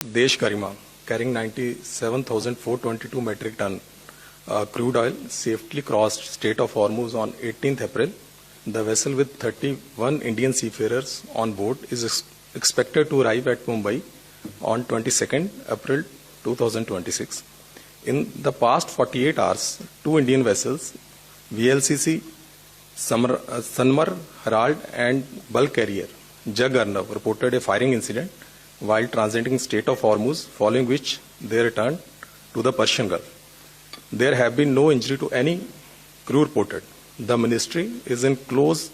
Desh Karima, carrying 97,422 metric ton crude oil, safely crossed Strait of Hormuz on 18th April. The vessel with 31 Indian seafarers on board is expected to arrive at Mumbai on 22nd April 2026. In the past 48 hours, two Indian vessels, VLCC Sanmar Herald and bulk carrier Jag Arnav, reported a firing incident while transiting Strait of Hormuz, following which they returned to the Persian Gulf. There have been no injury to any crew reported. The ministry is in close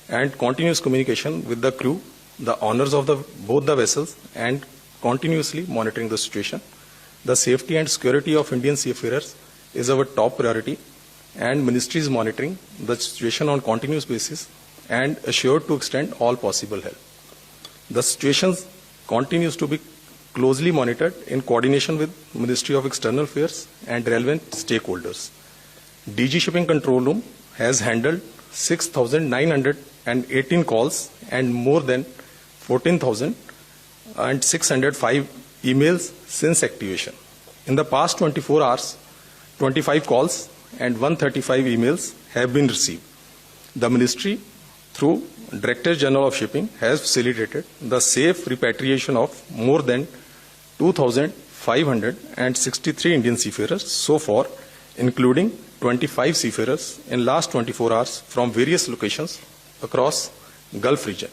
and continuous communication with the crew, the owners of both the vessels, and continuously monitoring the situation. The safety and security of Indian seafarers is our top priority, and ministry is monitoring the situation on continuous basis and assured to extend all possible help. The situation continues to be closely monitored in coordination with Ministry of External Affairs and relevant stakeholders. DG Shipping Control Room has handled 6,918 calls and more than 14,605 emails since activation. In the past 24 hours, 25 calls and 135 emails have been received. The Ministry, through Director General of Shipping, has facilitated the safe repatriation of more than 2,563 Indian seafarers so far, including 25 seafarers in last 24 hours from various locations across Gulf region.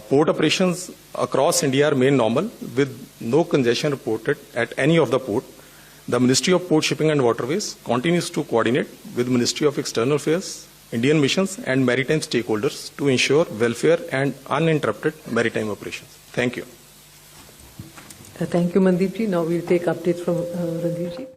Port operations across India remain normal with no congestion reported at any of the port. The Ministry of Port Shipping and Waterways continues to coordinate with Ministry of External Affairs, Indian missions and maritime stakeholders to ensure welfare and uninterrupted maritime operations. Thank you. Thank you, Mandeep ji. Now we'll take updates from Ranveer ji.